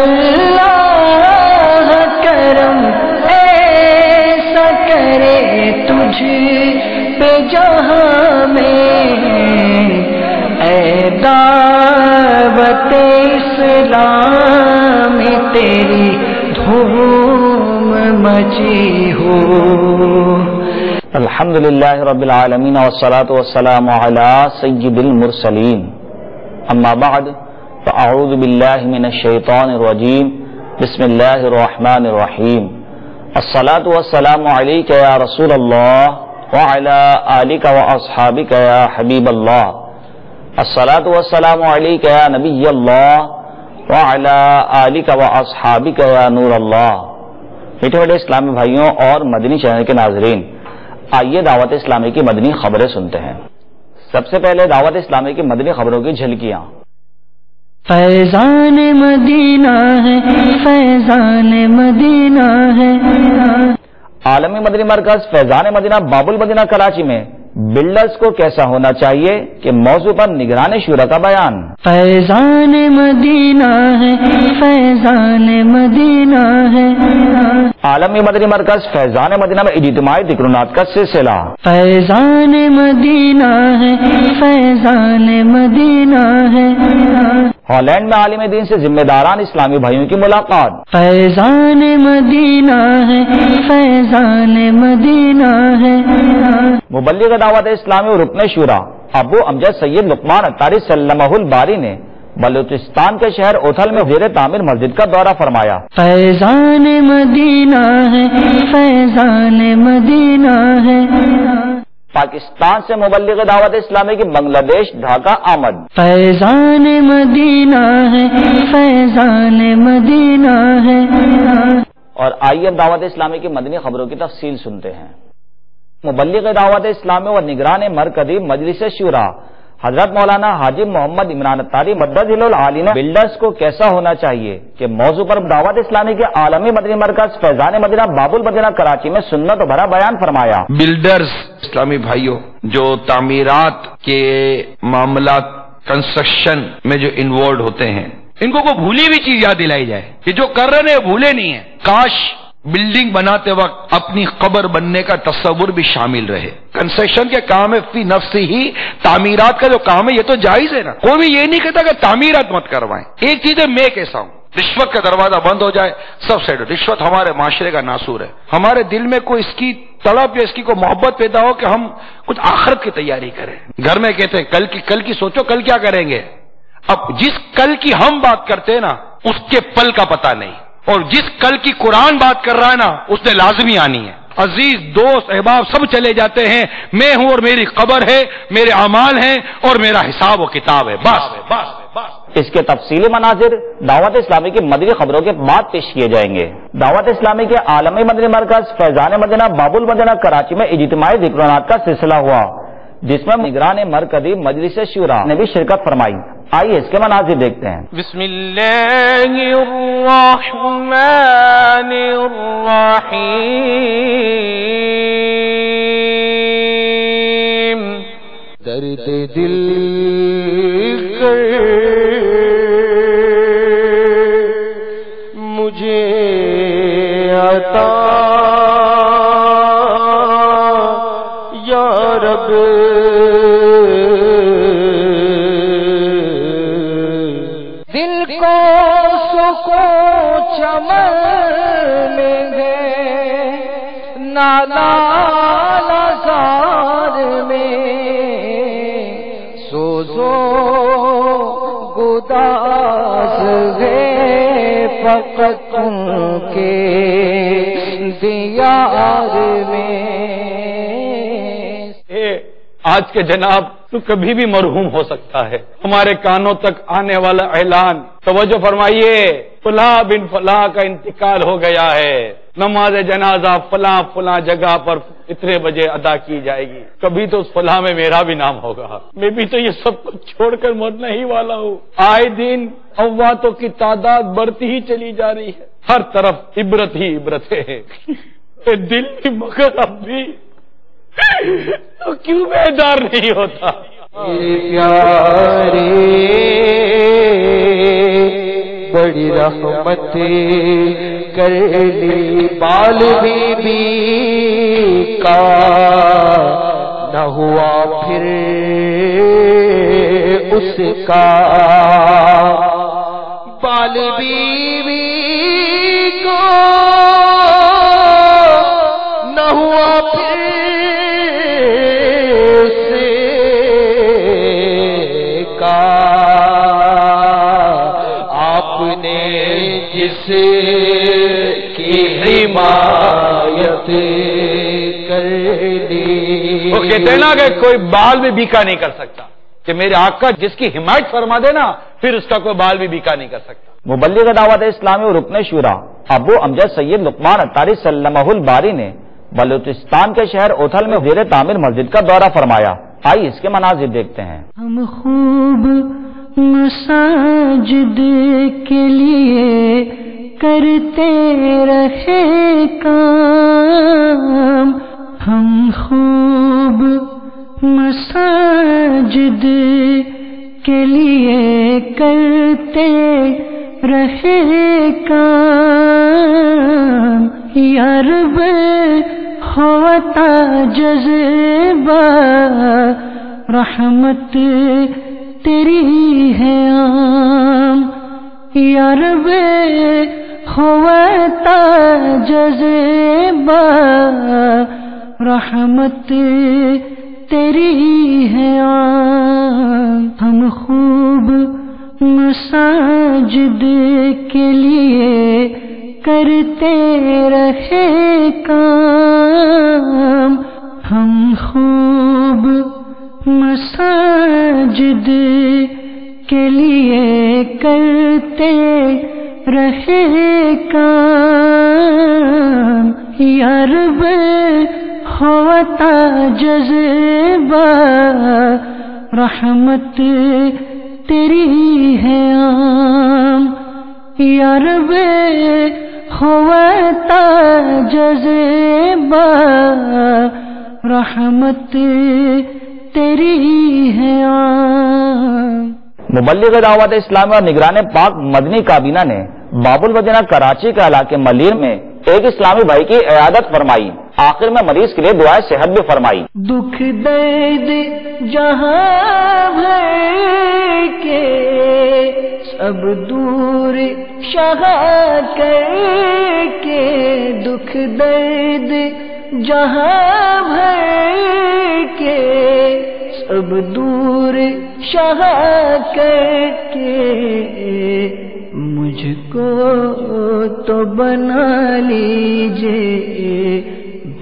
اللہ کرم ایسا کرے تجھ پہ جہاں میں، اے دعوت اسلام تیری دھوم مچی ہو۔ الحمدللہ رب العالمین والصلاة والسلام علی سید المرسلین، اما بعد فاعوذ باللہ من الشیطان الرجیم، بسم اللہ الرحمن الرحیم۔ الصلاة والسلام علیک یا رسول اللہ وعلی آلک واصحابک یا حبیب اللہ۔ الصلاة والسلام علیک یا نبی اللہ وعلی آلک واصحابک یا نور اللہ۔ میٹھے بڑے اسلامی بھائیوں اور مدنی چینل کے ناظرین، آئیے دعوت اسلامی کی مدنی خبریں سنتے ہیں۔ سب سے پہلے دعوت اسلامی کی مدنی خبروں کی جھلکیاں۔ فیضان مدینہ ہے، فیضان مدینہ ہے۔ عالمی مدنی مرکز فیضان مدینہ باب المدینہ کراچی میں بلڈرز کو کیسا ہونا چاہیے کہ موضوع پر نگران شورا کا بیان۔ فیضان مدینہ ہے، فیضان مدینہ ہے۔ عالمی مدنی مرکز فیضان مدینہ میں اجتماعی ذکرنات کا سلسلہ۔ فیضان مدینہ ہے، فیضان مدینہ ہے۔ ہالینڈ میں عالم دین سے ذمہ داران اسلامی بھائیوں کی ملاقات۔ فیضان مدینہ ہے، فیضان مدینہ ہے۔ مبلغ دعوت اسلامی اور رکن شورا ابو امجد سید لقمان اتاری سلمہ الباری نے بلوچستان کے شہر اوتھل میں زیر تعمیر مسجد کا دورہ فرمایا۔ فیضان مدینہ ہے، فیضان مدینہ ہے۔ پاکستان سے مبلغ دعوت اسلامی کی بنگلہ دیش ڈھاکہ آمد۔ فیضان مدینہ ہے، فیضان مدینہ ہے۔ اور آئیے دعوت اسلامی کی مدنی خبروں کی تفصیل سنتے ہیں۔ مبلغ دعوت اسلامی و نگران مرکزی مجلس شورا حضرت مولانا حاجی محمد عمران اتاری مدد العالی نے بلڈرز کو کیسا ہونا چاہیے کہ موضوع پر دعوت اسلامی کے عالمی مدنی مرکز فیضان مدینہ باب المدینہ کراچی میں سنت بھرا بیان فرمایا۔ بلڈرز اسلامی بھائیوں جو تعمیرات کے معاملات کنسٹرکشن میں جو انوالوڈ ہوتے ہیں، ان کو کوئی بھولی بھی چیز یاد دلائی جائے کہ جو کر رہے ہیں بھولے نہیں ہیں۔ کاش بلڈنگ بناتے وقت اپنی قبر بننے کا تصور بھی شامل رہے۔ کنسٹرکشن کے کام ہے فی نفس ہی، تعمیرات کا جو کام ہے یہ تو جائز ہے نا، کوئی بھی یہ نہیں کہتا کہ تعمیرات مت کروائیں۔ ایک چیز ہے میں کیسا ہوں، رشوت کا دروازہ بند ہو جائے سب سیٹ۔ رشوت ہمارے معاشرے کا ناسور ہے، ہمارے دل میں کوئی اس کی طلب یا اس کی کوئی محبت پیدا ہو کہ ہم کچھ آخرت کی تیاری کریں۔ گھر میں کہتے ہیں کل کی سوچو کل کیا کریں گے۔ اب جس کل کی ہم بات کرتے ہیں نا اس کے پل کا پتہ نہیں، اور جس کل کی قرآن بات کر رہا ہے نا اس نے لازمی آنی ہے۔ عزیز دوست احباب سب چلے جاتے ہیں، میں ہوں اور میری قبر ہے، میرے اعمال ہیں اور میرا حساب و کتاب ہے، بس۔ اس کے تفصیلی مناظر دعوت اسلامی کی مدنی خبروں کے بعد پیش کیے جائیں گے۔ دعوت اسلامی کے عالمی مدنی مرکز فیضان مدینہ باب المدینہ کراچی میں اجتماعی ذکرنات کا سلسلہ ہوا، جس میں نگران مرکزی مجلس شورا نے بھی شرکت فرمائی۔ آئیے اس کے مناظر دیکھتے ہیں۔ بسم اللہ الرحمن الرحیم۔ درد دل کر مجھے عطا یا رب، دل کو سکون چمن میں دے، نالا نزار میں سوزو گداز ہے فقط ان کے دیار میں۔ آج کے جناب تو کبھی بھی مرحوم ہو سکتا ہے۔ ہمارے کانوں تک آنے والا اعلان، توجہ فرمائیے، فلاں بن فلاں کا انتقال ہو گیا ہے، نماز جنازہ فلاں فلاں جگہ پر اتنے بجے ادا کی جائے گی، کبھی تو اس فلاں میں میرا بھی نام ہوگا۔ میں بھی تو یہ سب کچھ چھوڑ کر مرنا ہی والا ہوں۔ آئے دن امواتوں کی تعداد بڑھتی ہی چلی جا رہی ہے، ہر طرف عبرت ہی عبرت ہے۔ دل بھی مگر اب بھی تو کیوں بیدار نہیں ہوتا؟ پیارے بڑی رحمت کر لی، بال بی کا نہ ہوا پھر اس کا، بال بی کو نہ ہوا پھر اس کا، آپ نے جس کی حمایت کر لی۔ وہ کہتے ہیں نا کہ کوئی بال بھی بیکا نہیں کر سکتا، کہ میرے آقا جس کی حمایت فرما دے نا پھر اس کا کوئی بال بھی بیکا نہیں کر سکتا۔ مبلغ دعوت اسلامی اور رکن شورا ابو امجد سید لقمان اتاری سلمہ الباری نے بلوچستان کے شہر اوتھل میں زیر تعمیر مسجد کا دورہ فرمایا۔ آئیے اس کے مناظر دیکھتے ہیں۔ ہم خوب مساجد کے لیے کرتے رہے کام، ہم خوب مساجد کے لیے کرتے رہے کام، یا رب ہوتا جذبہ رحمت تیری ہے عام، یا رب ہوتا جذبہ رحمت تیری ہے عام، ہم خوب مساجد کے لیے کرتے رہے کام، ہم خوب مساجد کے لیے کرتے رہے کام، یا رب ہوتا جذبہ رحمت تیری ہے عام، یا رب ہوتا جذبہ رحمت تیری ہے عام۔ مبلغ دعوت اسلامی اور نگران پاک مدنی کابینہ نے باب المدینہ کراچی کے علاقے ملیر میں ایک اسلامی بھائی کی عیادت فرمائی، آخر میں مریض کے لیے دعائے صحت بھی فرمائی۔ دکھ درد جہاں بھر کے سب دور شاہ کر کے، دکھ درد جہاں بھر کے سب دور شاہ کر کے، مجھ کو تو بنا لیجیے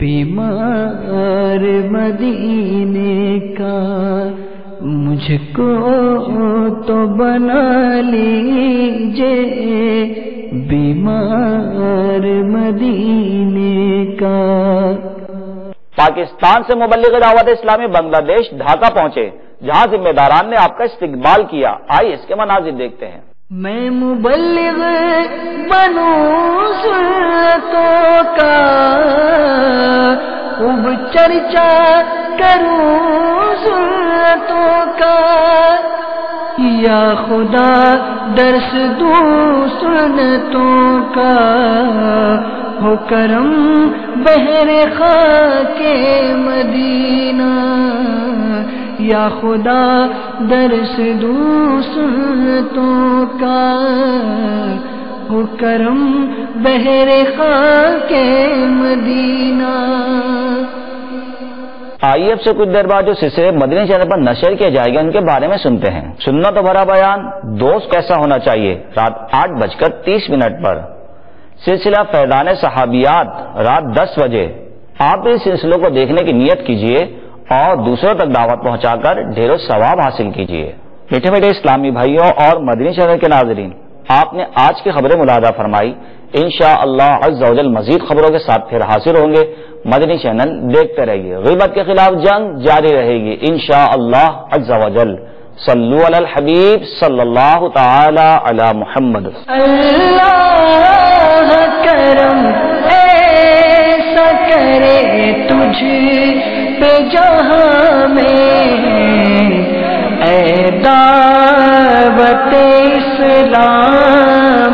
بیمار مدینے کا، مجھ کو تو بنا لیجیے بیمار مدینے کا۔ پاکستان سے مبلغ دعوت اسلامی بنگلہ دیش ڈھاکہ پہنچے، جہاں ذمہ داران نے آپ کا استقبال کیا۔ آئیے اس کے مناظر دیکھتے ہیں۔ میں مبلغ بنوں سنتوں کا، خوب چرچا کروں سنتوں کا، یا خدا درس دوں سنتوں کا، ہو کرم بہر خاک مدینہ، یا خدا درس دوں سنتوں کا، ہو کرم بہر خاک مدینہ۔ آئیے اب سے کچھ دیر بعد جو سلسلے مدنی چینل پر نشر کیے جائے گا ان کے بارے میں سنتے ہیں۔ سنت و بھرا بیان دوست کیسا ہونا چاہیے، رات 8:30 پر۔ سلسلہ فیضان صحابیات رات 10 بجے۔ آپ اس سلسلوں کو دیکھنے کی نیت کیجیے اور دوسروں تک دعوت پہنچا کر ڈھیروں ثواب حاصل کیجیے۔ میٹھے میٹھے اسلامی بھائیوں اور مدنی چینل کے ناظرین، آپ نے آج کی خبریں ملاحظہ فرمائی۔ انشاءاللہ عز و جل مزید خبروں کے ساتھ پھر حاضر ہوں گے۔ مدنی چینل دیکھتے رہیے، غیبت کے خلاف جنگ جاری رہے گی انشاءاللہ عز و جل۔ صلو علی الحبیب صلی اللہ تعالی علی محمد۔ اللہ کرم ایسا کرے تجھ پہ جہاں میں، اے دعوت اسلام